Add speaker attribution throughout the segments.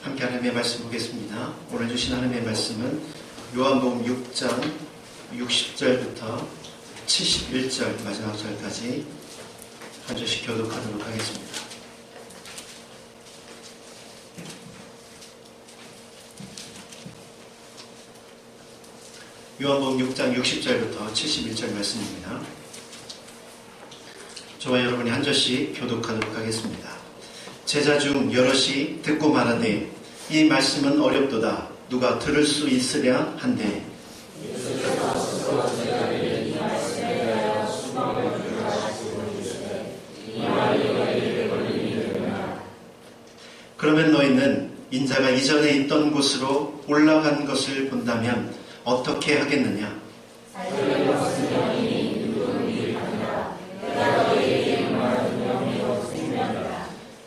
Speaker 1: 함께 하나님의 말씀 보겠습니다. 오늘 주신 하나님의 말씀은 요한복음 6장 60절부터 71절 마지막 절까지 한 절씩 교독하도록 하겠습니다. 요한복음 6장 60절부터 71절 말씀입니다. 저와 여러분이 한 절씩 교독하도록 하겠습니다. 제자 중 여럿이 듣고 말하되 이 말씀은 어렵도다. 누가 들을 수 있으랴 한데 그러면 너희는 인자가 이전에 있던 곳으로 올라간 것을 본다면 어떻게 하겠느냐?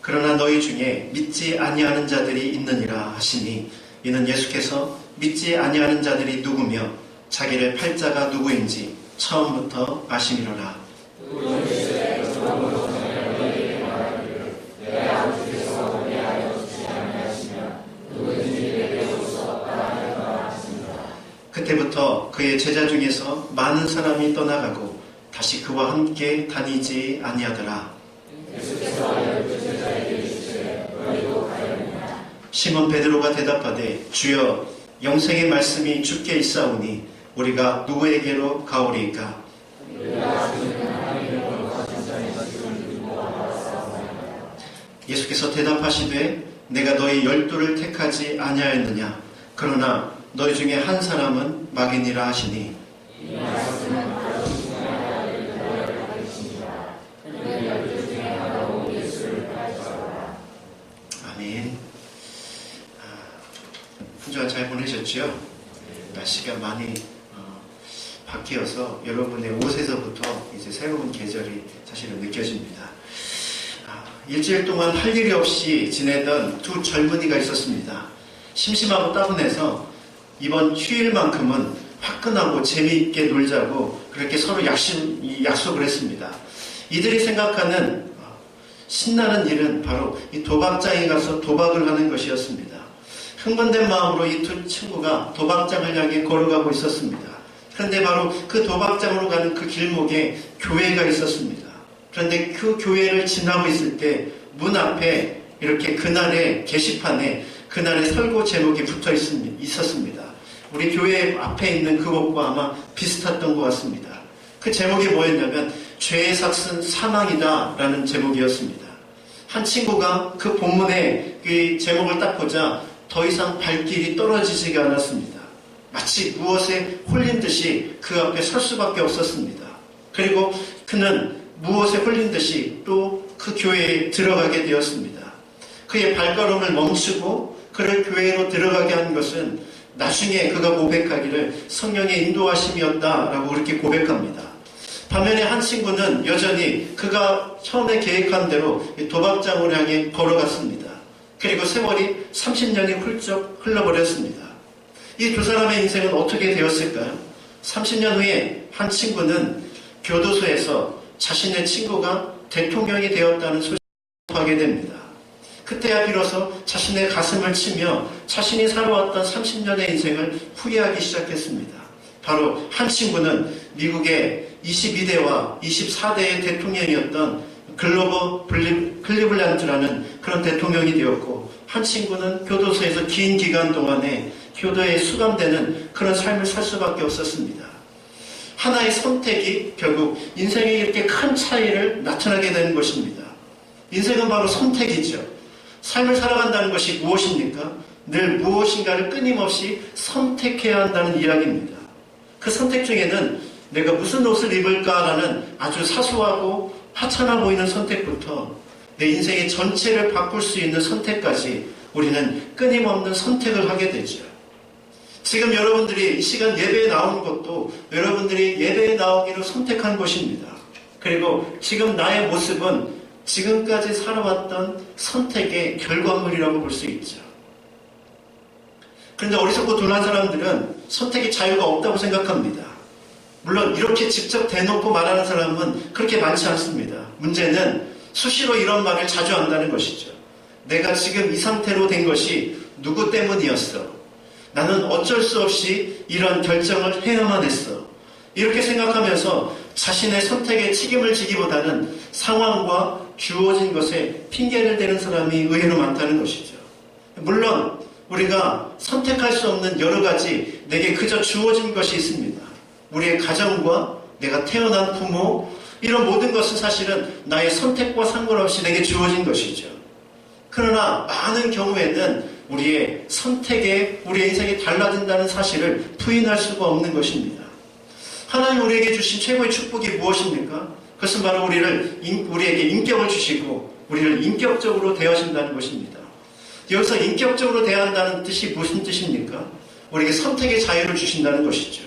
Speaker 1: 그러나 너희 중에 믿지 아니하는 자들이 있느니라 하시니 이는 예수께서 믿지 아니하는 자들이 누구며 자기를 팔 자가 누구인지 처음부터 아심이로라. 그때부터 그의 제자 중에서 많은 사람이 떠나가고 다시 그와 함께 다니지 아니하더라. 시몬 베드로가 대답하되 주여 영생의 말씀이 주께 있사오니 우리가 누구에게로 가오리이까? 예수께서 대답하시되 내가 너희 12를 택하지 아니하였느냐? 그러나 너희 중에 한 사람은 마귀니라 하시니 아멘. 한 주간 잘 보내셨죠? 날씨가 많이 바뀌어서 여러분의 옷에서부터 이제 새로운 계절이 사실은 느껴집니다. 일주일 동안 할 일이 없이 지내던 두 젊은이가 있었습니다. 심심하고 따분해서 이번 휴일만큼은 화끈하고 재미있게 놀자고 그렇게 서로 약속을 했습니다. 이들이 생각하는 신나는 일은 바로 이 도박장에 가서 도박을 하는 것이었습니다. 흥분된 마음으로 이 두 친구가 도박장을 향해 걸어가고 있었습니다. 그런데 바로 그 도박장으로 가는 그 길목에 교회가 있었습니다. 그런데 그 교회를 지나고 있을 때 문 앞에 이렇게 그날의 게시판에 그날의 설교 제목이 붙어 있었습니다. 우리 교회 앞에 있는 그것과 아마 비슷했던 것 같습니다. 그 제목이 뭐였냐면 죄의 삭은 사망이다 라는 제목이었습니다. 한 친구가 그 본문의 그 제목을 딱 보자 더 이상 발길이 떨어지지가 않았습니다. 마치 무엇에 홀린 듯이 그 앞에 설 수밖에 없었습니다. 그리고 그는 무엇에 홀린 듯이 또 그 교회에 들어가게 되었습니다. 그의 발걸음을 멈추고 그를 교회로 들어가게 한 것은 나중에 그가 고백하기를 성령의 인도하심이었다라고 그렇게 고백합니다. 반면에 한 친구는 여전히 그가 처음에 계획한 대로 도박장을 향해 걸어갔습니다. 그리고 세월이 30년이 훌쩍 흘러버렸습니다. 이 두 사람의 인생은 어떻게 되었을까요? 30년 후에 한 친구는 교도소에서 자신의 친구가 대통령이 되었다는 소식을 하게 됩니다. 그때야 비로소 자신의 가슴을 치며 자신이 살아왔던 30년의 인생을 후회하기 시작했습니다. 바로 한 친구는 미국의 22대와 24대의 대통령이었던 글로버 클리블란드라는 그런 대통령이 되었고, 한 친구는 교도소에서 긴 기간 동안에 교도에 수감되는 그런 삶을 살 수밖에 없었습니다. 하나의 선택이 결국 인생에 이렇게 큰 차이를 나타나게 되는 것입니다. 인생은 바로 선택이죠. 삶을 살아간다는 것이 무엇입니까? 늘 무엇인가를 끊임없이 선택해야 한다는 이야기입니다. 그 선택 중에는 내가 무슨 옷을 입을까라는 아주 사소하고 하찮아 보이는 선택부터 내 인생의 전체를 바꿀 수 있는 선택까지 우리는 끊임없는 선택을 하게 되죠. 지금 여러분들이 이 시간 예배에 나온 것도 여러분들이 예배에 나오기로 선택한 것입니다. 그리고 지금 나의 모습은 지금까지 살아왔던 선택의 결과물이라고 볼 수 있죠. 그런데 어리석고 둔한 사람들은 선택의 자유가 없다고 생각합니다. 물론 이렇게 직접 대놓고 말하는 사람은 그렇게 많지 않습니다. 문제는 수시로 이런 말을 자주 한다는 것이죠. 내가 지금 이 상태로 된 것이 누구 때문이었어? 나는 어쩔 수 없이 이런 결정을 해야만 했어. 이렇게 생각하면서 자신의 선택에 책임을 지기보다는 상황과 주어진 것에 핑계를 대는 사람이 의외로 많다는 것이죠. 물론 우리가 선택할 수 없는 여러 가지 내게 그저 주어진 것이 있습니다. 우리의 가정과 내가 태어난 부모, 이런 모든 것은 사실은 나의 선택과 상관없이 내게 주어진 것이죠. 그러나 많은 경우에는 우리의 선택에 우리의 인생이 달라진다는 사실을 부인할 수가 없는 것입니다. 하나님 우리에게 주신 최고의 축복이 무엇입니까? 그것은 바로 우리에게 인격을 주시고 우리를 인격적으로 대하신다는 것입니다. 여기서 인격적으로 대한다는 뜻이 무슨 뜻입니까? 우리에게 선택의 자유를 주신다는 것이죠.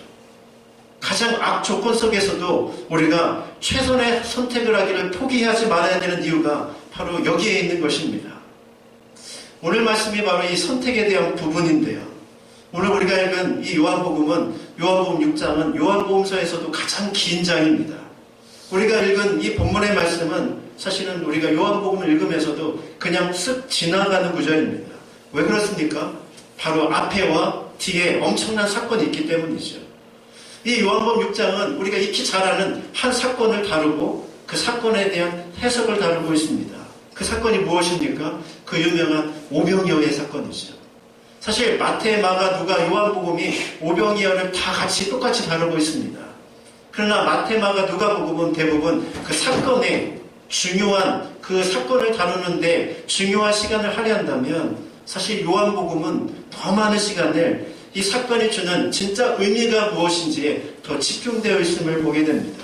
Speaker 1: 가장 악 조건 속에서도 우리가 최선의 선택을 하기를 포기하지 말아야 되는 이유가 바로 여기에 있는 것입니다. 오늘 말씀이 바로 이 선택에 대한 부분인데요. 오늘 우리가 읽은 이 요한복음은 요한복음 6장은 요한복음서에서도 가장 긴 장입니다. 우리가 읽은 이 본문의 말씀은 사실은 우리가 요한복음을 읽으면서도 그냥 쓱 지나가는 구절입니다. 왜 그렇습니까? 바로 앞에와 뒤에 엄청난 사건이 있기 때문이죠. 이 요한복음 6장은 우리가 익히 잘 아는 한 사건을 다루고 그 사건에 대한 해석을 다루고 있습니다. 그 사건이 무엇입니까? 그 유명한 오병이어의 사건이죠. 사실 마태, 마가, 누가, 요한복음이 오병이어를 다 같이 똑같이 다루고 있습니다. 그러나 마태, 마가, 누가복음은 대부분 그 사건에 중요한 그 사건을 다루는데 중요한 시간을 할애한다면 사실 요한복음은 더 많은 시간을 이 사건이 주는 진짜 의미가 무엇인지에 더 집중되어 있음을 보게 됩니다.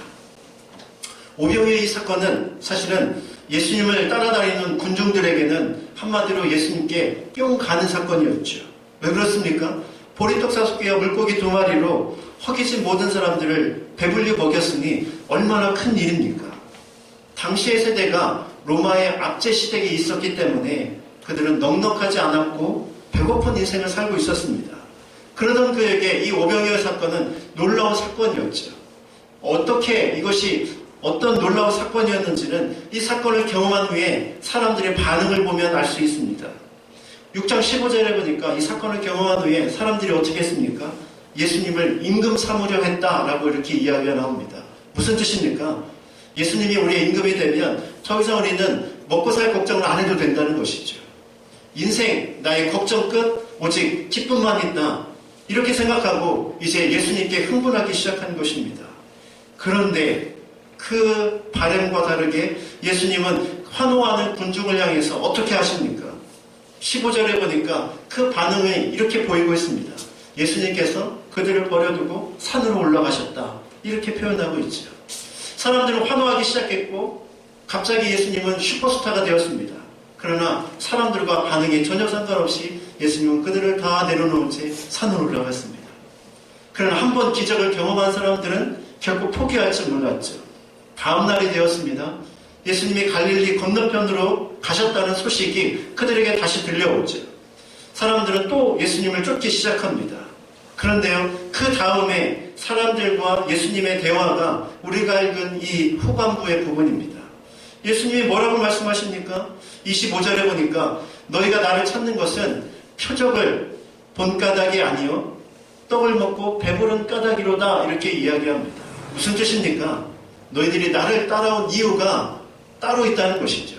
Speaker 1: 오병이어의 이 사건은 사실은 예수님을 따라다니는 군중들에게는 한마디로 예수님께 뿅 가는 사건이었죠. 왜 그렇습니까? 보리떡 5개와 물고기 2마리로 허기진 모든 사람들을 배불리 먹였으니 얼마나 큰 일입니까? 당시의 세대가 로마의 압제 시대에 있었기 때문에 그들은 넉넉하지 않았고 배고픈 인생을 살고 있었습니다. 그러던 그에게 이 오병이어 사건은 놀라운 사건이었죠. 어떻게 이것이 어떤 놀라운 사건이었는지는 이 사건을 경험한 후에 사람들의 반응을 보면 알 수 있습니다. 6장 15절에 보니까 이 사건을 경험한 후에 사람들이 어떻게 했습니까? 예수님을 임금 삼으려 했다라고 이렇게 이야기가 나옵니다. 무슨 뜻입니까? 예수님이 우리의 임금이 되면 더 이상 우리는 먹고 살 걱정을 안 해도 된다는 것이죠. 인생 나의 걱정 끝, 오직 기쁨만 있다. 이렇게 생각하고 이제 예수님께 흥분하기 시작한 것입니다. 그런데 그 바람과 다르게 예수님은 환호하는 군중을 향해서 어떻게 하십니까? 15절에 보니까 그 반응이 이렇게 보이고 있습니다. 예수님께서 그들을 버려두고 산으로 올라가셨다. 이렇게 표현하고 있죠. 사람들은 환호하기 시작했고 갑자기 예수님은 슈퍼스타가 되었습니다. 그러나 사람들과 반응이 전혀 상관없이 예수님은 그들을 다 내려놓은 채 산으로 올라갔습니다. 그러나 한 번 기적을 경험한 사람들은 결국 포기할 줄 몰랐죠. 다음 날이 되었습니다. 예수님이 갈릴리 건너편으로 가셨다는 소식이 그들에게 다시 들려오죠. 사람들은 또 예수님을 쫓기 시작합니다. 그런데요, 그 다음에 사람들과 예수님의 대화가 우리가 읽은 이 후반부의 부분입니다. 예수님이 뭐라고 말씀하십니까? 25절에 보니까 너희가 나를 찾는 것은 표적을 본 까닭이 아니요 떡을 먹고 배부른 까닭이로다. 이렇게 이야기합니다. 무슨 뜻입니까? 너희들이 나를 따라온 이유가 따로 있다는 것이죠.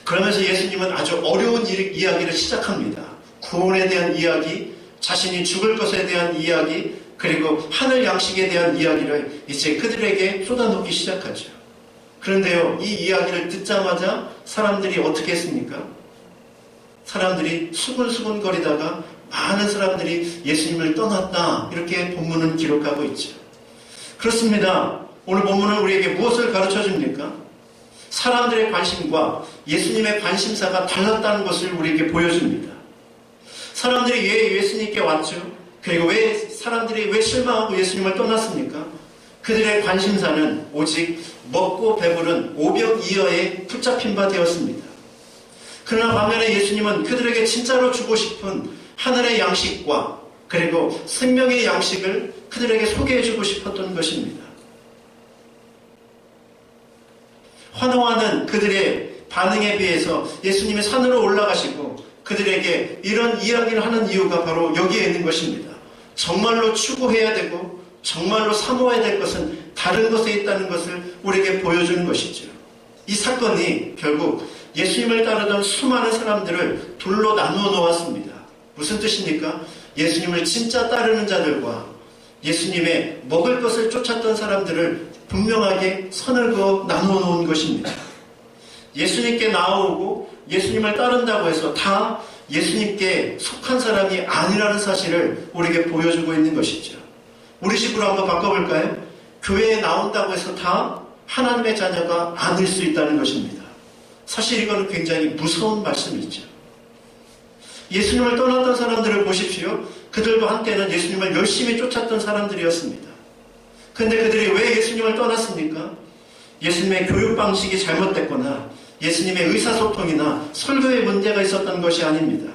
Speaker 1: 그러면서 예수님은 아주 어려운 이야기를 시작합니다. 구원에 대한 이야기, 자신이 죽을 것에 대한 이야기, 그리고 하늘 양식에 대한 이야기를 이제 그들에게 쏟아놓기 시작하죠. 그런데요, 이 이야기를 듣자마자 사람들이 어떻게 했습니까? 사람들이 수근수근거리다가 많은 사람들이 예수님을 떠났다. 이렇게 본문은 기록하고 있죠. 그렇습니다. 오늘 본문은 우리에게 무엇을 가르쳐 줍니까? 사람들의 관심과 예수님의 관심사가 달랐다는 것을 우리에게 보여줍니다. 사람들이 왜 예수님께 왔죠? 그리고 사람들이 왜 실망하고 예수님을 떠났습니까? 그들의 관심사는 오직 먹고 배부른 오병이어에 붙잡힌 바 되었습니다. 그러나 반면에 예수님은 그들에게 진짜로 주고 싶은 하늘의 양식과 그리고 생명의 양식을 그들에게 소개해주고 싶었던 것입니다. 환호하는 그들의 반응에 비해서 예수님이 산으로 올라가시고 그들에게 이런 이야기를 하는 이유가 바로 여기에 있는 것입니다. 정말로 추구해야 되고 정말로 사모해야 될 것은 다른 것에 있다는 것을 우리에게 보여주는 것이죠. 이 사건이 결국 예수님을 따르던 수많은 사람들을 둘로 나누어 놓았습니다. 무슨 뜻입니까? 예수님을 진짜 따르는 자들과 예수님의 먹을 것을 쫓았던 사람들을 분명하게 선을 그어 나누어 놓은 것입니다. 예수님께 나오고 예수님을 따른다고 해서 다 예수님께 속한 사람이 아니라는 사실을 우리에게 보여주고 있는 것이죠. 우리 식으로 한번 바꿔볼까요? 교회에 나온다고 해서 다 하나님의 자녀가 아닐 수 있다는 것입니다. 사실 이거는 굉장히 무서운 말씀이죠. 예수님을 떠났던 사람들을 보십시오. 그들도 한때는 예수님을 열심히 쫓았던 사람들이었습니다. 그런데 그들이 왜 예수님을 떠났습니까? 예수님의 교육 방식이 잘못됐거나 예수님의 의사소통이나 설교에 문제가 있었던 것이 아닙니다.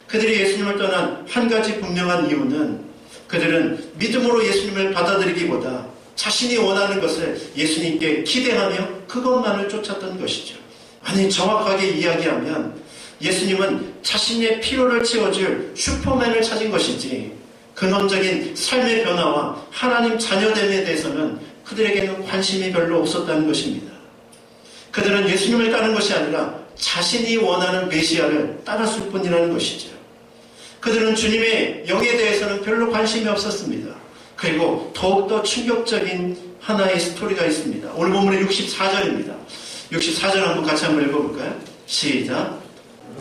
Speaker 1: 그들이 예수님을 떠난 한 가지 분명한 이유는 그들은 믿음으로 예수님을 받아들이기보다 자신이 원하는 것을 예수님께 기대하며 그것만을 쫓았던 것이죠. 아니, 정확하게 이야기하면 예수님은 자신의 필요를 채워줄 슈퍼맨을 찾은 것이지 근원적인 삶의 변화와 하나님 자녀됨에 대해서는 그들에게는 관심이 별로 없었다는 것입니다. 그들은 예수님을 따른 것이 아니라 자신이 원하는 메시아를 따랐을 뿐이라는 것이죠. 그들은 주님의 영에 대해서는 별로 관심이 없었습니다. 그리고 더욱더 충격적인 하나의 스토리가 있습니다. 오늘 본문의 64절입니다. 64절 한번 같이 한번 읽어볼까요? 시작.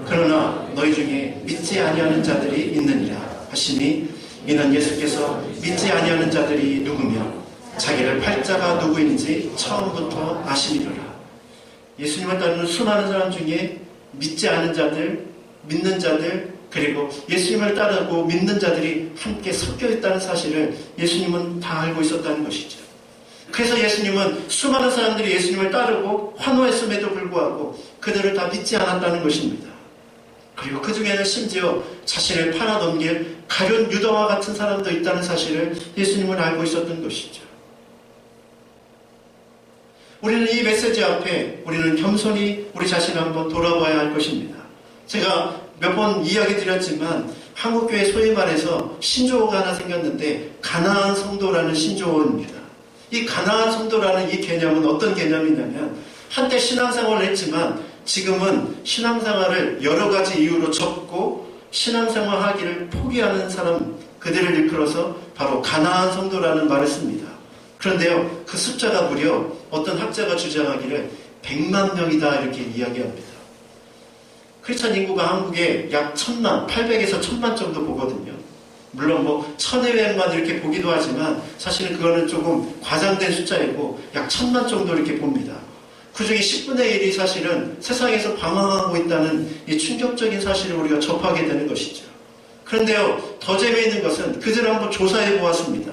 Speaker 1: 그러나 너희 중에 믿지 아니하는 자들이 있느니라 하시니 이는 예수께서 믿지 아니하는 자들이 누구며 자기를 팔자가 누구인지 처음부터 아시리라. 예수님을 따르는 수많은 사람 중에 믿지 않은 자들, 믿는 자들, 그리고 예수님을 따르고 믿는 자들이 함께 섞여 있다는 사실을 예수님은 다 알고 있었다는 것이죠. 그래서 예수님은 수많은 사람들이 예수님을 따르고 환호했음에도 불구하고 그들을 다 믿지 않았다는 것입니다. 그리고 그 중에는 심지어 자신을 팔아넘길 가룟 유다와 같은 사람도 있다는 사실을 예수님은 알고 있었던 것이죠. 우리는 이 메시지 앞에 우리는 겸손히 우리 자신을 한번 돌아봐야 할 것입니다. 제가 몇 번 이야기 드렸지만 한국교회 소위 말해서 신조어가 하나 생겼는데 가나안 성도라는 신조어입니다. 이 가나안 성도라는 이 개념은 어떤 개념이냐면 한때 신앙생활을 했지만 지금은 신앙생활을 여러 가지 이유로 접고 신앙생활 하기를 포기하는 사람, 그들을 일컬어서 바로 가나안 성도라는 말을 씁니다. 그런데요, 그 숫자가 무려 어떤 학자가 주장하기를 100만 명이다 이렇게 이야기합니다. 크리스찬 인구가 한국에 약 1000만, 800에서 1000만 정도 보거든요. 물론 1200만 이렇게 보기도 하지만 사실은 그거는 조금 과장된 숫자이고 약 1000만 정도 이렇게 봅니다. 그 중에 10분의 1이 사실은 세상에서 방황하고 있다는 이 충격적인 사실을 우리가 접하게 되는 것이죠. 그런데요, 더 재미있는 것은 그들을 한번 조사해 보았습니다.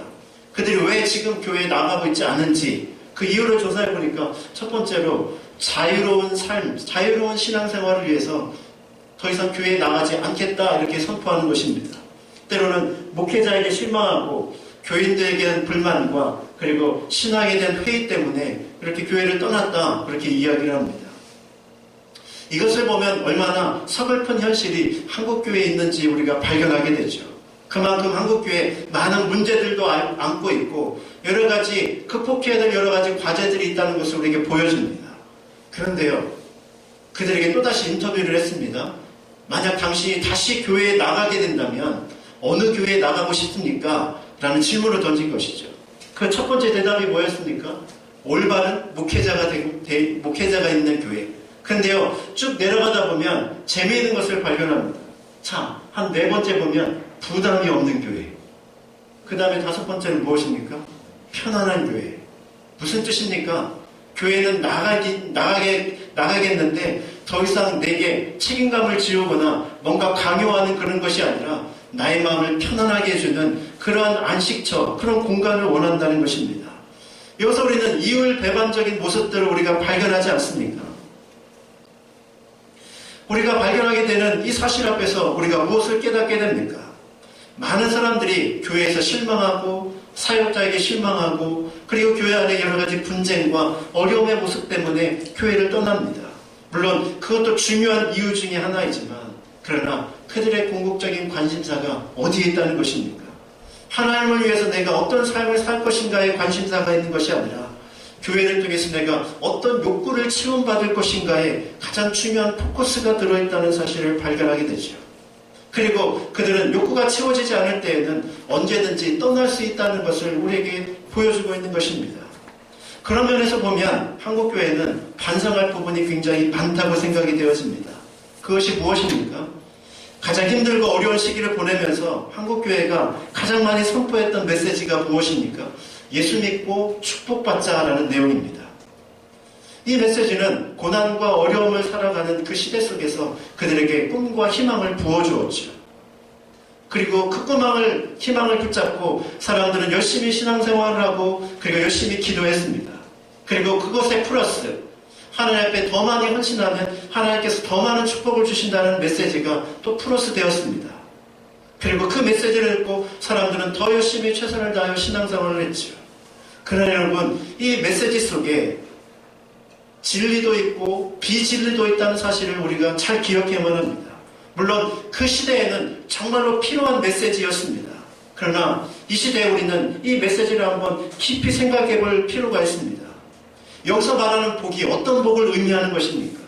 Speaker 1: 그들이 왜 지금 교회에 나가고 있지 않은지 그 이유를 조사해 보니까 첫 번째로 자유로운 삶, 자유로운 신앙생활을 위해서 더 이상 교회에 나가지 않겠다 이렇게 선포하는 것입니다. 때로는 목회자에게 실망하고 교인들에게는 불만과 그리고 신앙에 대한 회의 때문에 이렇게 교회를 떠났다 그렇게 이야기를 합니다. 이것을 보면 얼마나 서글픈 현실이 한국교회에 있는지 우리가 발견하게 되죠. 그만큼 한국교회에 많은 문제들도 안고 있고 여러 가지 극복해야 될 여러 가지 과제들이 있다는 것을 우리에게 보여줍니다. 그런데요, 그들에게 또다시 인터뷰를 했습니다. 만약 당신이 다시 교회에 나가게 된다면 어느 교회에 나가고 싶습니까? 라는 질문을 던진 것이죠. 그 첫 번째 대답이 뭐였습니까? 올바른 목회자가 있는 교회. 그런데요, 쭉 내려가다 보면 재미있는 것을 발견합니다. 자, 한 네 번째 보면 부담이 없는 교회. 그 다음에 다섯 번째는 무엇입니까? 편안한 교회. 무슨 뜻입니까? 교회는 나가겠는데 더 이상 내게 책임감을 지우거나 뭔가 강요하는 그런 것이 아니라 나의 마음을 편안하게 해주는 그러한 안식처, 그런 공간을 원한다는 것입니다. 여기서 우리는 이율배반적인 모습들을 우리가 발견하지 않습니까? 우리가 발견하게 되는 이 사실 앞에서 우리가 무엇을 깨닫게 됩니까? 많은 사람들이 교회에서 실망하고 사역자에게 실망하고 그리고 교회 안에 여러 가지 분쟁과 어려움의 모습 때문에 교회를 떠납니다. 물론 그것도 중요한 이유 중에 하나이지만 그러나 그들의 궁극적인 관심사가 어디에 있다는 것입니까? 하나님을 위해서 내가 어떤 삶을 살 것인가에 관심사가 있는 것이 아니라 교회를 통해서 내가 어떤 욕구를 채움받을 것인가에 가장 중요한 포커스가 들어있다는 사실을 발견하게 되죠. 그리고 그들은 욕구가 채워지지 않을 때에는 언제든지 떠날 수 있다는 것을 우리에게 보여주고 있는 것입니다. 그런 면에서 보면 한국교회는 반성할 부분이 굉장히 많다고 생각이 되어집니다. 그것이 무엇입니까? 가장 힘들고 어려운 시기를 보내면서 한국교회가 가장 많이 선포했던 메시지가 무엇입니까? 예수 믿고 축복받자라는 내용입니다. 이 메시지는 고난과 어려움을 살아가는 그 시대 속에서 그들에게 꿈과 희망을 부어주었죠. 그리고 그 희망을 붙잡고 사람들은 열심히 신앙생활을 하고 그리고 열심히 기도했습니다. 그리고 그것에 플러스 하나님 앞에 더 많이 헌신하면 하나님께서 더 많은 축복을 주신다는 메시지가 또 플러스 되었습니다. 그리고 그 메시지를 듣고 사람들은 더 열심히 최선을 다하여 신앙생활을 했죠. 그러나 여러분, 이 메시지 속에 진리도 있고 비진리도 있다는 사실을 우리가 잘 기억해야만 합니다. 물론 그 시대에는 정말로 필요한 메시지였습니다. 그러나 이 시대에 우리는 이 메시지를 한번 깊이 생각해 볼 필요가 있습니다. 여기서 말하는 복이 어떤 복을 의미하는 것입니까?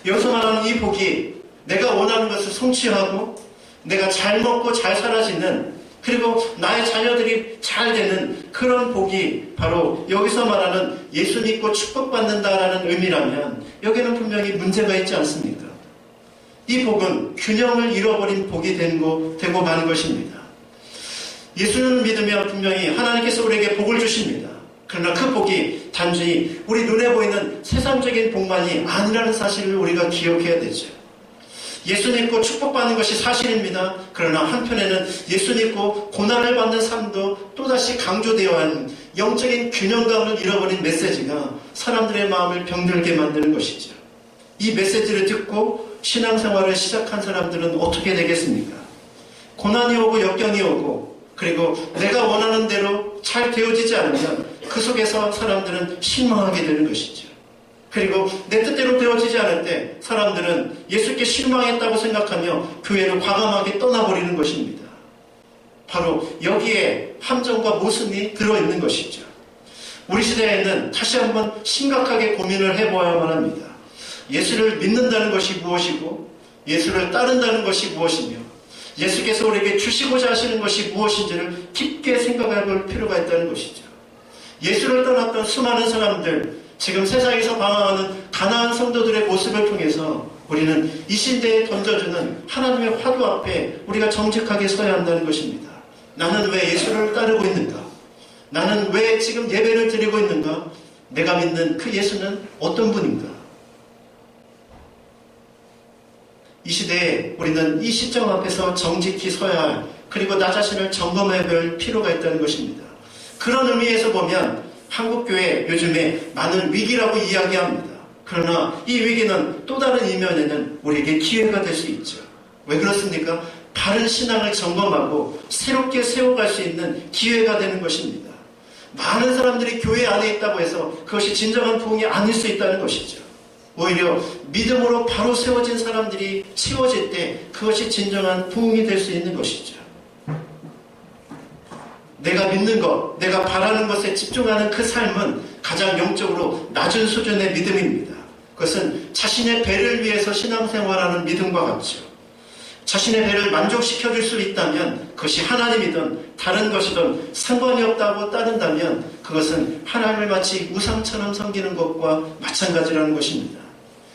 Speaker 1: 여기서 말하는 이 복이 내가 원하는 것을 성취하고 내가 잘 먹고 잘 살아지는 그리고 나의 자녀들이 잘 되는 그런 복이 바로 여기서 말하는 예수 믿고 축복받는다라는 의미라면 여기는 분명히 문제가 있지 않습니까? 이 복은 균형을 잃어버린 복이 되고 마는 것입니다. 예수님을 믿으면 분명히 하나님께서 우리에게 복을 주십니다. 그러나 그 복이 단순히 우리 눈에 보이는 세상적인 복만이 아니라는 사실을 우리가 기억해야 되죠. 예수 믿고 축복받는 것이 사실입니다. 그러나 한편에는 예수 믿고 고난을 받는 삶도 또다시 강조되어야 하는 영적인 균형감을 잃어버린 메시지가 사람들의 마음을 병들게 만드는 것이죠. 이 메시지를 듣고 신앙생활을 시작한 사람들은 어떻게 되겠습니까? 고난이 오고 역경이 오고 그리고 내가 원하는 대로 잘 되어지지 않으면 그 속에서 사람들은 실망하게 되는 것이죠. 그리고 내 뜻대로 되어지지 않을 때 사람들은 예수께 실망했다고 생각하며 교회를 과감하게 떠나버리는 것입니다. 바로 여기에 함정과 모순이 들어있는 것이죠. 우리 시대에는 다시 한번 심각하게 고민을 해보아야만 합니다. 예수를 믿는다는 것이 무엇이고 예수를 따른다는 것이 무엇이며 예수께서 우리에게 주시고자 하시는 것이 무엇인지를 깊게 생각해 볼 필요가 있다는 것이죠. 예수를 떠났던 수많은 사람들, 지금 세상에서 방황하는 가난한 성도들의 모습을 통해서 우리는 이 시대에 던져주는 하나님의 화두 앞에 우리가 정직하게 서야 한다는 것입니다. 나는 왜 예수를 따르고 있는가? 나는 왜 지금 예배를 드리고 있는가? 내가 믿는 그 예수는 어떤 분인가? 이 시대에 우리는 이 시점 앞에서 정직히 서야 할, 그리고 나 자신을 점검해 볼 필요가 있다는 것입니다. 그런 의미에서 보면 한국교회 요즘에 많은 위기라고 이야기합니다. 그러나 이 위기는 또 다른 이면에는 우리에게 기회가 될 수 있죠. 왜 그렇습니까? 바른 신앙을 점검하고 새롭게 세워갈 수 있는 기회가 되는 것입니다. 많은 사람들이 교회 안에 있다고 해서 그것이 진정한 부흥이 아닐 수 있다는 것이죠. 오히려 믿음으로 바로 세워진 사람들이 채워질 때 그것이 진정한 부흥이 될 수 있는 것이죠. 내가 믿는 것, 내가 바라는 것에 집중하는 그 삶은 가장 영적으로 낮은 수준의 믿음입니다. 그것은 자신의 배를 위해서 신앙생활하는 믿음과 같죠. 자신의 배를 만족시켜줄 수 있다면 그것이 하나님이든 다른 것이든 상관이 없다고 따른다면 그것은 하나님을 마치 우상처럼 섬기는 것과 마찬가지라는 것입니다.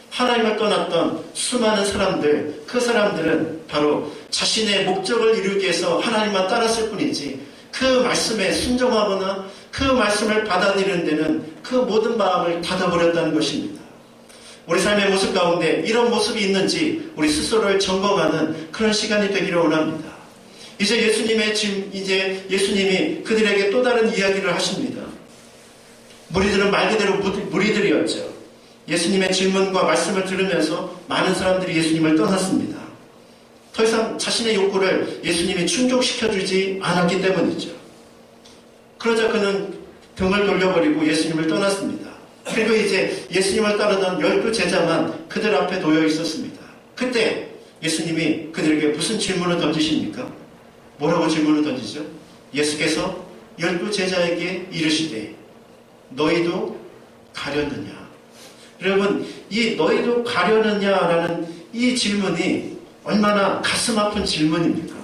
Speaker 1: 하나님을 떠났던 수많은 사람들, 그 사람들은 바로 자신의 목적을 이루기 위해서 하나님만 따랐을 뿐이지 그 말씀에 순종하거나 그 말씀을 받아들이는 데는 그 모든 마음을 닫아버렸다는 것입니다. 우리 삶의 모습 가운데 이런 모습이 있는지 우리 스스로를 점검하는 그런 시간이 되기를 원합니다. 이제 예수님이 그들에게 또 다른 이야기를 하십니다. 무리들은 말 그대로 무리들이었죠. 예수님의 질문과 말씀을 들으면서 많은 사람들이 예수님을 떠났습니다. 더 이상 자신의 욕구를 예수님이 충족시켜주지 않았기 때문이죠. 그러자 그는 등을 돌려버리고 예수님을 떠났습니다. 그리고 이제 예수님을 따르던 12 제자만 그들 앞에 놓여 있었습니다. 그때 예수님이 그들에게 무슨 질문을 던지십니까? 뭐라고 질문을 던지죠? 예수께서 12 제자에게 이르시되 너희도 가려느냐? 여러분, 이 너희도 가려느냐라는 이 질문이 얼마나 가슴 아픈 질문입니까?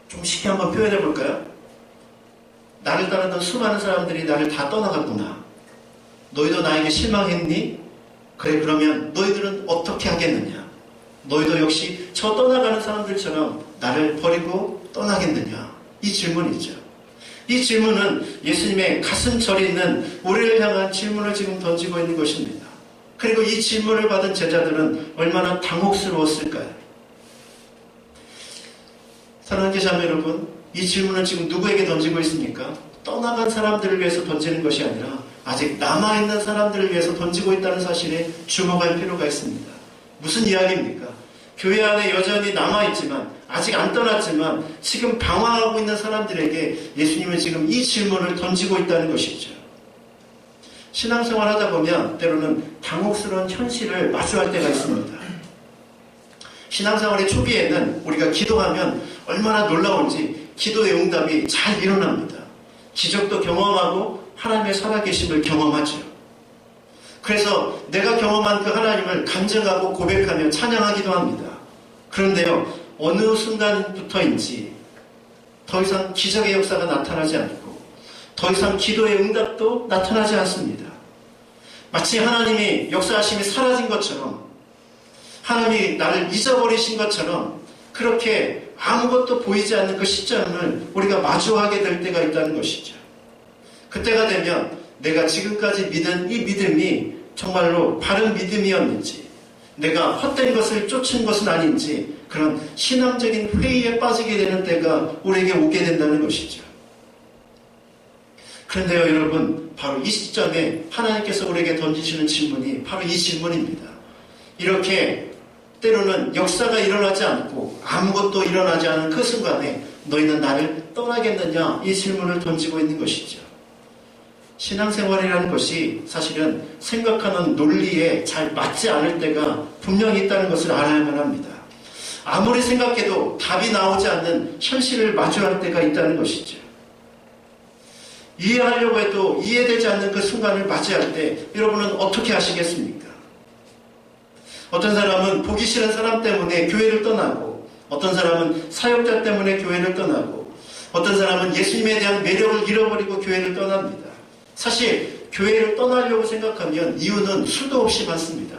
Speaker 1: 좀 쉽게 한번 표현해 볼까요? 나를 따르던 수많은 사람들이 나를 다 떠나갔구나. 너희도 나에게 실망했니? 그래, 그러면 너희들은 어떻게 하겠느냐? 너희도 역시 저 떠나가는 사람들처럼 나를 버리고 떠나겠느냐? 이 질문이죠. 이 질문은 예수님의 가슴 저리는 우리를 향한 질문을 지금 던지고 있는 것입니다. 그리고 이 질문을 받은 제자들은 얼마나 당혹스러웠을까요? 사랑하는 자매 여러분, 이 질문을 지금 누구에게 던지고 있습니까? 떠나간 사람들을 위해서 던지는 것이 아니라 아직 남아있는 사람들을 위해서 던지고 있다는 사실에 주목할 필요가 있습니다. 무슨 이야기입니까? 교회 안에 여전히 남아있지만, 아직 안 떠났지만 지금 방황하고 있는 사람들에게 예수님은 지금 이 질문을 던지고 있다는 것이죠. 신앙생활 하다 보면 때로는 당혹스러운 현실을 마주할 때가 있습니다. 신앙생활의 초기에는 우리가 기도하면 얼마나 놀라운지 기도의 응답이 잘 일어납니다. 기적도 경험하고 하나님의 살아계심을 경험하죠. 그래서 내가 경험한 그 하나님을 간증하고 고백하며 찬양하기도 합니다. 그런데요, 어느 순간부터인지 더 이상 기적의 역사가 나타나지 않고 더 이상 기도의 응답도 나타나지 않습니다. 마치 하나님이 역사하심이 사라진 것처럼, 하나님이 나를 잊어버리신 것처럼 그렇게 아무것도 보이지 않는 그 시점을 우리가 마주하게 될 때가 있다는 것이죠. 그때가 되면 내가 지금까지 믿은 이 믿음이 정말로 바른 믿음이었는지, 내가 헛된 것을 쫓은 것은 아닌지, 그런 신앙적인 회의에 빠지게 되는 때가 우리에게 오게 된다는 것이죠. 그런데요, 여러분, 바로 이 시점에 하나님께서 우리에게 던지시는 질문이 바로 이 질문입니다. 이렇게 때로는 역사가 일어나지 않고 아무것도 일어나지 않은 그 순간에 너희는 나를 떠나겠느냐? 이 질문을 던지고 있는 것이죠. 신앙생활이라는 것이 사실은 생각하는 논리에 잘 맞지 않을 때가 분명히 있다는 것을 알아야만 합니다. 아무리 생각해도 답이 나오지 않는 현실을 마주할 때가 있다는 것이죠. 이해하려고 해도 이해되지 않는 그 순간을 맞이할 때 여러분은 어떻게 하시겠습니까? 어떤 사람은 보기 싫은 사람 때문에 교회를 떠나고, 어떤 사람은 사역자 때문에 교회를 떠나고, 어떤 사람은 예수님에 대한 매력을 잃어버리고 교회를 떠납니다. 사실 교회를 떠나려고 생각하면 이유는 수도 없이 많습니다.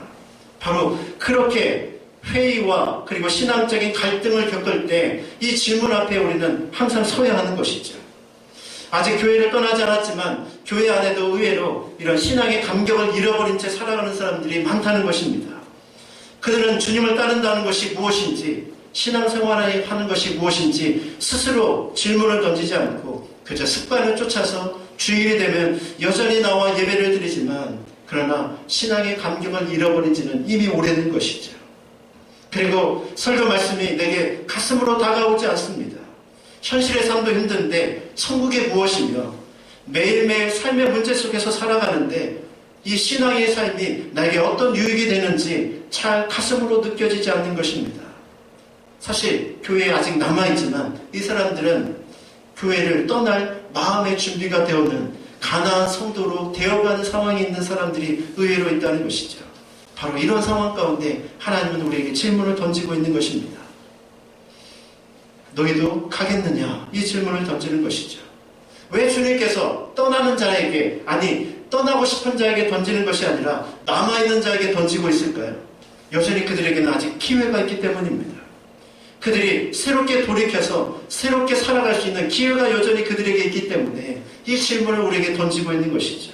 Speaker 1: 바로 그렇게 회의와 그리고 신앙적인 갈등을 겪을 때 이 질문 앞에 우리는 항상 서야 하는 것이죠. 아직 교회를 떠나지 않았지만 교회 안에도 의외로 이런 신앙의 감격을 잃어버린 채 살아가는 사람들이 많다는 것입니다. 그들은 주님을 따른다는 것이 무엇인지, 신앙생활을 하는 것이 무엇인지 스스로 질문을 던지지 않고 그저 습관을 쫓아서 주일이 되면 여전히 나와 예배를 드리지만, 그러나 신앙의 감격을 잃어버린 지는 이미 오래된 것이죠. 그리고 설교 말씀이 내게 가슴으로 다가오지 않습니다. 현실의 삶도 힘든데 천국이 무엇이며, 매일매일 삶의 문제 속에서 살아가는데 이 신앙의 삶이 나에게 어떤 유익이 되는지 잘 가슴으로 느껴지지 않는 것입니다. 사실 교회에 아직 남아있지만 이 사람들은 교회를 떠날 마음의 준비가 되어는 가나안 성도로 되어가는 상황에 있는 사람들이 의외로 있다는 것이죠. 바로 이런 상황 가운데 하나님은 우리에게 질문을 던지고 있는 것입니다. 너희도 가겠느냐? 이 질문을 던지는 것이죠. 왜 주님께서 떠나는 자에게, 아니 떠나고 싶은 자에게 던지는 것이 아니라 남아있는 자에게 던지고 있을까요? 여전히 그들에게는 아직 기회가 있기 때문입니다. 그들이 새롭게 돌이켜서 새롭게 살아갈 수 있는 기회가 여전히 그들에게 있기 때문에 이 질문을 우리에게 던지고 있는 것이죠.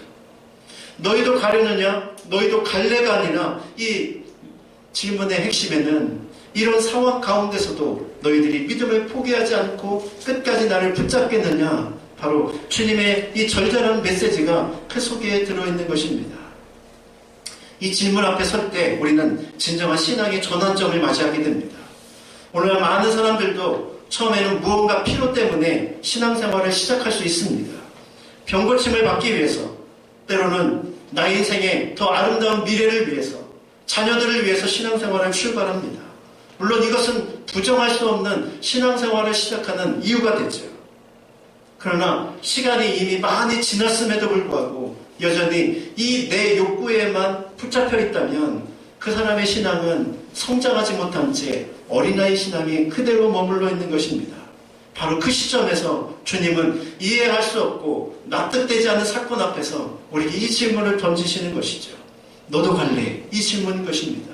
Speaker 1: 너희도 가려느냐? 너희도 갈래가 아니라 이 질문의 핵심에는 이런 상황 가운데서도 너희들이 믿음을 포기하지 않고 끝까지 나를 붙잡겠느냐? 바로 주님의 이 절절한 메시지가 그 속에 들어있는 것입니다. 이 질문 앞에 설 때 우리는 진정한 신앙의 전환점을 맞이하게 됩니다. 오늘 많은 사람들도 처음에는 무언가 필요 때문에 신앙생활을 시작할 수 있습니다. 병고침을 받기 위해서, 때로는 나의 인생에 더 아름다운 미래를 위해서, 자녀들을 위해서 신앙생활을 출발합니다. 물론 이것은 부정할 수 없는 신앙생활을 시작하는 이유가 되죠. 그러나 시간이 이미 많이 지났음에도 불구하고 여전히 이 내 욕구에만 붙잡혀 있다면 그 사람의 신앙은 성장하지 못한 채 어린아이 신앙이 그대로 머물러 있는 것입니다. 바로 그 시점에서 주님은 이해할 수 없고 납득되지 않는 사건 앞에서 우리에게 이 질문을 던지시는 것이죠. 너도 갈래? 이 질문인 것입니다.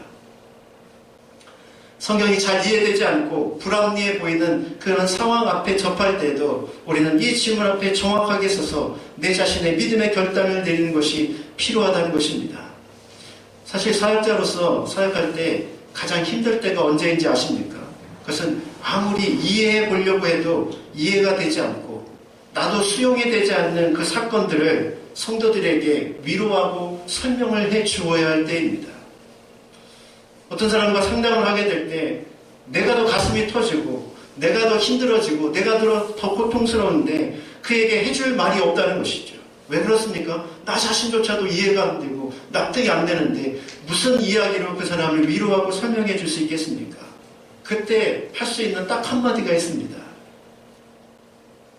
Speaker 1: 성경이 잘 이해되지 않고 불합리해 보이는 그런 상황 앞에 접할 때에도 우리는 이 질문 앞에 정확하게 서서 내 자신의 믿음의 결단을 내리는 것이 필요하다는 것입니다. 사실 사역자로서 사역할 때 가장 힘들 때가 언제인지 아십니까? 그것은 아무리 이해해 보려고 해도 이해가 되지 않고 나도 수용이 되지 않는 그 사건들을 성도들에게 위로하고 설명을 해 주어야 할 때입니다. 어떤 사람과 상담을 하게 될 때 내가 더 가슴이 터지고 내가 더 힘들어지고 내가 더 고통스러운데 그에게 해줄 말이 없다는 것이죠. 왜 그렇습니까? 나 자신조차도 이해가 안 되고 납득이 안 되는데 무슨 이야기로 그 사람을 위로하고 설명해 줄 수 있겠습니까? 그때 할 수 있는 딱 한마디가 있습니다.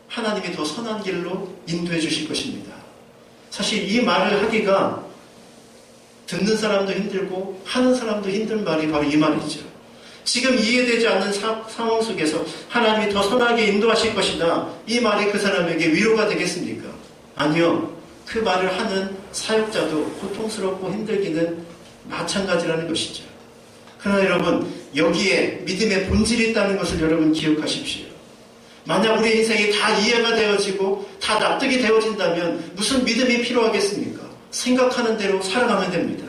Speaker 1: 하나님이 더 선한 길로 인도해 주실 것입니다. 사실 이 말을 하기가 듣는 사람도 힘들고 하는 사람도 힘든 말이 바로 이 말이죠. 지금 이해되지 않는 상황 속에서 하나님이 더 선하게 인도하실 것이다. 이 말이 그 사람에게 위로가 되겠습니까? 아니요. 그 말을 하는 사역자도 고통스럽고 힘들기는 마찬가지라는 것이죠. 그러나 여러분, 여기에 믿음의 본질이 있다는 것을 여러분 기억하십시오. 만약 우리 인생이 다 이해가 되어지고 다 납득이 되어진다면 무슨 믿음이 필요하겠습니까? 생각하는 대로 살아가면 됩니다.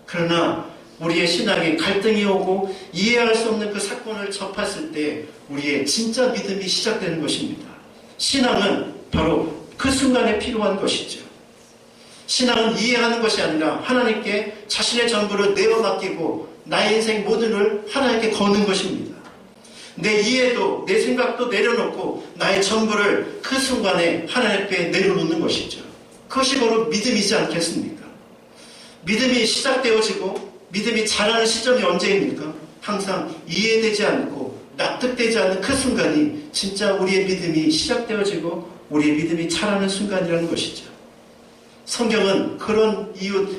Speaker 1: 그러나 우리의 신앙에 갈등이 오고 이해할 수 없는 그 사건을 접했을 때 우리의 진짜 믿음이 시작되는 것입니다. 신앙은 바로 그 순간에 필요한 것이죠. 신앙은 이해하는 것이 아니라 하나님께 자신의 전부를 내어 맡기고 나의 인생 모든을 하나님께 거는 것입니다. 내 이해도 내 생각도 내려놓고 나의 전부를 그 순간에 하나님께 내려놓는 것이죠. 그것이 바로 믿음이지 않겠습니까? 믿음이 시작되어지고 믿음이 자라는 시점이 언제입니까? 항상 이해되지 않고 납득되지 않는 그 순간이 진짜 우리의 믿음이 시작되어지고 우리의 믿음이 자라는 순간이라는 것이죠. 성경은 그런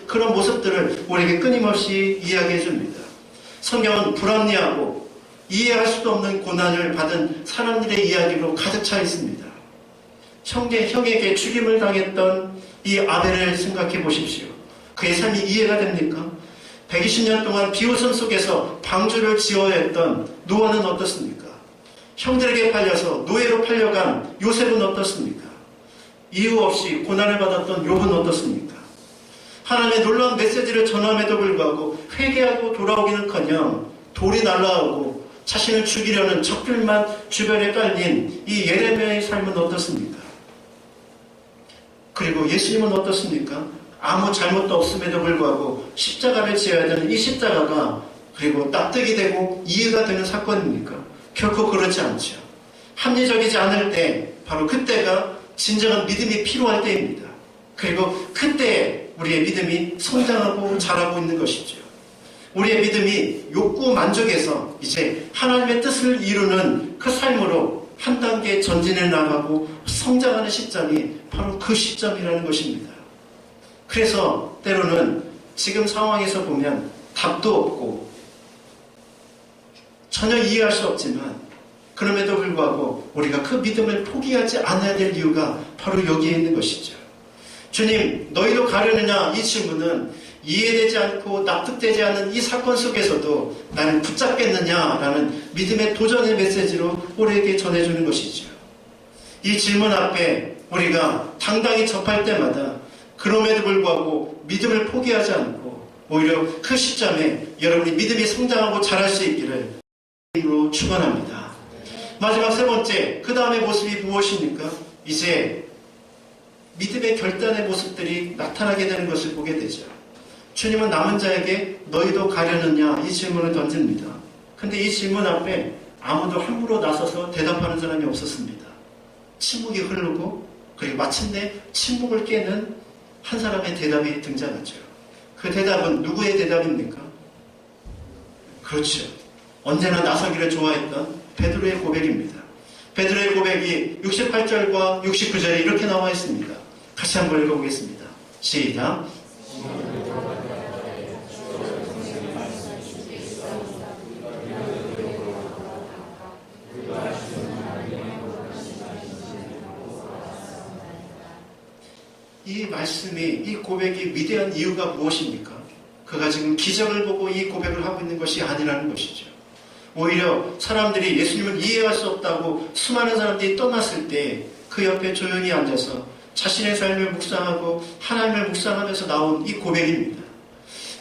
Speaker 1: 그런 모습들을 우리에게 끊임없이 이야기해 줍니다. 성경은 불합리하고 이해할 수도 없는 고난을 받은 사람들의 이야기로 가득 차 있습니다. 형에게 죽임을 당했던 이 아벨을 생각해 보십시오. 그의 삶이 이해가 됩니까? 120년 동안 비웃음 속에서 방주를 지어야 했던 노아는 어떻습니까? 형들에게 팔려서 노예로 팔려간 요셉은 어떻습니까? 이유 없이 고난을 받았던 욥은 어떻습니까? 하나님의 놀라운 메시지를 전함에도 불구하고 회개하고 돌아오기는커녕 돌이 날아오고 자신을 죽이려는 적들만 주변에 깔린 이 예레미야의 삶은 어떻습니까? 그리고 예수님은 어떻습니까? 아무 잘못도 없음에도 불구하고 십자가를 지어야 되는 이 십자가가 그리고 납득이 되고 이해가 되는 사건입니까? 결코 그렇지 않죠. 합리적이지 않을 때 바로 그때가 진정한 믿음이 필요할 때입니다. 그리고 그때 우리의 믿음이 성장하고 자라고 있는 것이죠. 우리의 믿음이 욕구 만족에서 이제 하나님의 뜻을 이루는 그 삶으로 한 단계 전진해 나가고 성장하는 시점이 바로 그 시점이라는 것입니다. 그래서 때로는 지금 상황에서 보면 답도 없고 전혀 이해할 수 없지만 그럼에도 불구하고 우리가 그 믿음을 포기하지 않아야 될 이유가 바로 여기에 있는 것이죠. 주님, 너희도 가려느냐? 이 질문은 이해되지 않고 납득되지 않은 이 사건 속에서도 나를 붙잡겠느냐라는 믿음의 도전의 메시지로 우리에게 전해주는 것이죠. 이 질문 앞에 우리가 당당히 접할 때마다 그럼에도 불구하고 믿음을 포기하지 않고 오히려 그 시점에 여러분이 믿음이 성장하고 자랄 수 있기를 주님으로 축원합니다. 마지막 세 번째, 그 다음의 모습이 무엇입니까? 이제 믿음의 결단의 모습들이 나타나게 되는 것을 보게 되죠. 주님은 남은 자에게 너희도 가려느냐 이 질문을 던집니다. 근데 이 질문 앞에 아무도 함부로 나서서 대답하는 사람이 없었습니다. 침묵이 흐르고 그리고 마침내 침묵을 깨는 한 사람의 대답이 등장하죠. 그 대답은 누구의 대답입니까? 그렇죠. 언제나 나서기를 좋아했던 베드로의 고백입니다. 베드로의 고백이 68절과 69절에 이렇게 나와 있습니다. 같이 한번 읽어보겠습니다. 시작. 이 말씀이, 이 고백이 위대한 이유가 무엇입니까? 그가 지금 기적을 보고 이 고백을 하고 있는 것이 아니라는 것이죠. 오히려 사람들이 예수님을 이해할 수 없다고 수많은 사람들이 떠났을 때 그 옆에 조용히 앉아서 자신의 삶을 묵상하고 하나님을 묵상하면서 나온 이 고백입니다.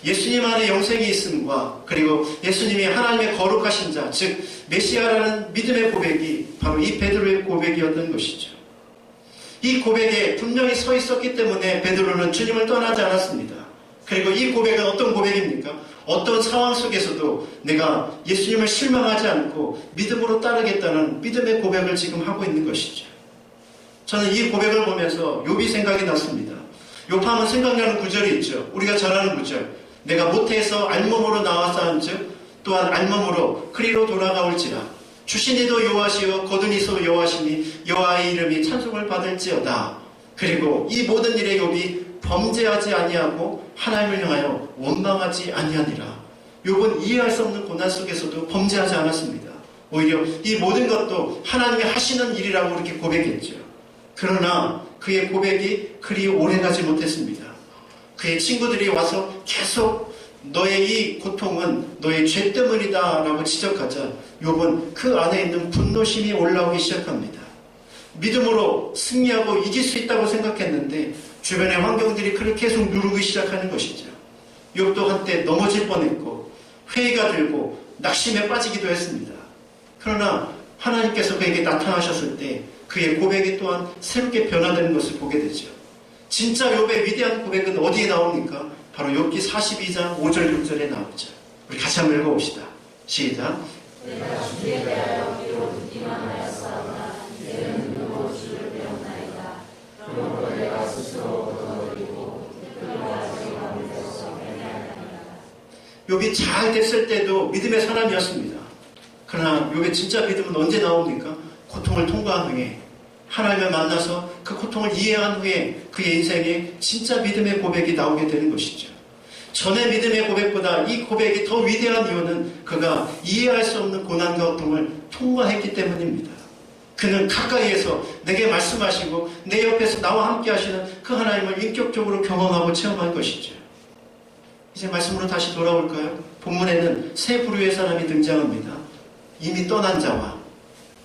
Speaker 1: 예수님 안에 영생이 있음과 그리고 예수님이 하나님의 거룩하신 자, 즉 메시아라는 믿음의 고백이 바로 이 베드로의 고백이었던 것이죠. 이 고백에 분명히 서 있었기 때문에 베드로는 주님을 떠나지 않았습니다. 그리고 이 고백은 어떤 고백입니까? 어떤 상황 속에서도 내가 예수님을 실망하지 않고 믿음으로 따르겠다는 믿음의 고백을 지금 하고 있는 것이죠. 저는 이 고백을 보면서 욥이 생각이 났습니다. 욥하면 생각나는 구절이 있죠. 우리가 잘 아는 구절. 내가 모태에서 알몸으로 나왔사온즉 또한 알몸으로 그리로 돌아가올지라. 주시니도 여호와시요 거두니도 여호와시니 여호와의 이름이 찬송을 받을지어다. 그리고 이 모든 일에 욥이 범죄하지 아니하고 하나님을 향하여 원망하지 아니하니라. 욥은 이해할 수 없는 고난 속에서도 범죄하지 않았습니다. 오히려 이 모든 것도 하나님이 하시는 일이라고 이렇게 고백했죠. 그러나 그의 고백이 그리 오래가지 못했습니다. 그의 친구들이 와서 계속 너의 이 고통은 너의 죄 때문이다 라고 지적하자 욥은 그 안에 있는 분노심이 올라오기 시작합니다. 믿음으로 승리하고 이길 수 있다고 생각했는데 주변의 환경들이 그를 계속 누르기 시작하는 것이죠. 욥도 한때 넘어질 뻔했고 회의가 들고 낙심에 빠지기도 했습니다. 그러나 하나님께서 그에게 나타나셨을 때 그의 고백이 또한 새롭게 변화되는 것을 보게 되죠. 진짜 욥의 위대한 고백은 어디에 나옵니까? 바로 욥기 42장 5절 6절에 나오죠. 우리 같이 한번 읽어봅시다. 시작.
Speaker 2: 내가 주에 대하여 귀로 듣기만 하였사오나 이제는 눈으로 주를 배웠나이다. 그러므로 내가 스스로 얻어버리고 그가 자기 가운데서 변해하리라.
Speaker 1: 욥이 잘 됐을 때도 믿음의 사람이었습니다. 그러나 욥의 진짜 믿음은 언제 나옵니까? 고통을 통과한 후에 하나님을 만나서 그 고통을 이해한 후에 그의 인생에 진짜 믿음의 고백이 나오게 되는 것이죠. 전의 믿음의 고백보다 이 고백이 더 위대한 이유는 그가 이해할 수 없는 고난과 고통을 통과했기 때문입니다. 그는 가까이에서 내게 말씀하시고 내 옆에서 나와 함께 하시는 그 하나님을 인격적으로 경험하고 체험한 것이죠. 이제 말씀으로 다시 돌아올까요? 본문에는 세 부류의 사람이 등장합니다. 이미 떠난 자와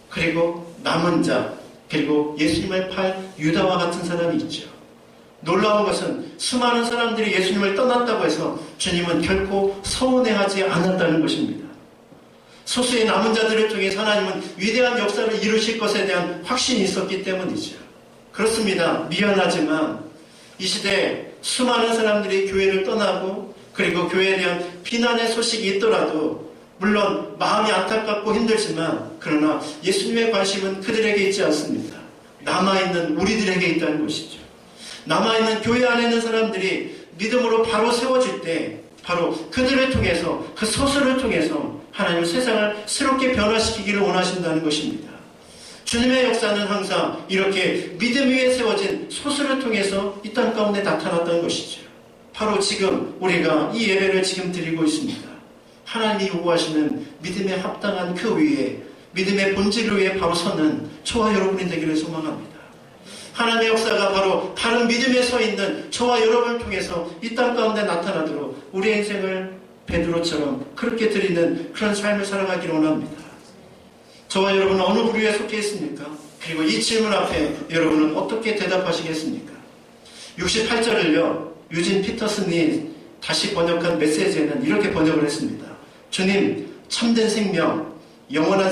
Speaker 1: 그리고 남은 자, 그리고 예수님을 팔 유다와 같은 사람이 있죠. 놀라운 것은 수많은 사람들이 예수님을 떠났다고 해서 주님은 결코 서운해하지 않았다는 것입니다. 소수의 남은 자들을 통해 하나님은 위대한 역사를 이루실 것에 대한 확신이 있었기 때문이죠. 그렇습니다. 미안하지만 이 시대에 수많은 사람들이 교회를 떠나고 그리고 교회에 대한 비난의 소식이 있더라도 물론 마음이 안타깝고 힘들지만 그러나 예수님의 관심은 그들에게 있지 않습니다. 남아있는 우리들에게 있다는 것이죠. 남아있는 교회 안에 있는 사람들이 믿음으로 바로 세워질 때 바로 그들을 통해서 그 소설을 통해서 하나님 세상을 새롭게 변화시키기를 원하신다는 것입니다. 주님의 역사는 항상 이렇게 믿음 위에 세워진 소설을 통해서 이 땅 가운데 나타났다는 것이죠. 바로 지금 우리가 이 예배를 지금 드리고 있습니다. 하나님이 요구하시는 믿음에 합당한 그 위에 믿음의 본질 위에 바로 서는 저와 여러분이 되기를 소망합니다. 하나님의 역사가 바로 다른 믿음에 서 있는 저와 여러분을 통해서 이 땅 가운데 나타나도록 우리의 인생을 베드로처럼 그렇게 드리는 그런 삶을 살아가기를 원합니다. 저와 여러분은 어느 부류에 속해 있습니까? 그리고 이 질문 앞에 여러분은 어떻게 대답하시겠습니까? 68절을요 유진 피터슨이 다시 번역한 메시지에는 이렇게 번역을 했습니다. 주님, 참된 생명, 영원한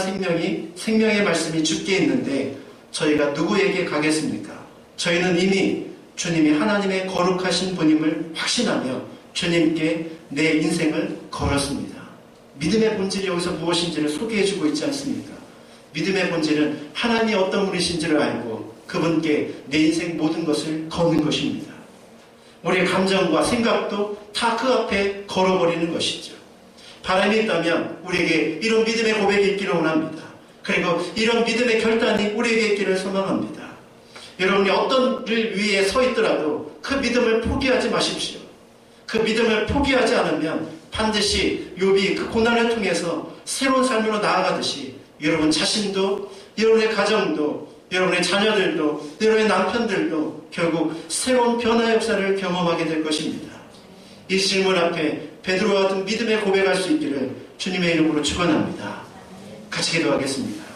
Speaker 1: 생명의 말씀이 주께 있는데 저희가 누구에게 가겠습니까? 저희는 이미 주님이 하나님의 거룩하신 분임을 확신하며 주님께 내 인생을 걸었습니다. 믿음의 본질이 여기서 무엇인지를 소개해주고 있지 않습니까? 믿음의 본질은 하나님이 어떤 분이신지를 알고 그분께 내 인생 모든 것을 거는 것입니다. 우리의 감정과 생각도 다 그 앞에 걸어버리는 것이죠. 바람이 있다면 우리에게 이런 믿음의 고백이 있기를 원합니다. 그리고 이런 믿음의 결단이 우리에게 있기를 소망합니다. 여러분이 어떤 일 위에 서 있더라도 그 믿음을 포기하지 마십시오. 그 믿음을 포기하지 않으면 반드시 욥이 그 고난을 통해서 새로운 삶으로 나아가듯이 여러분 자신도, 여러분의 가정도, 여러분의 자녀들도, 여러분의 남편들도 결국 새로운 변화 역사를 경험하게 될 것입니다. 이 질문 앞에 베드로와 같은 믿음의 고백할 수 있기를 주님의 이름으로 축원합니다. 같이 기도하겠습니다.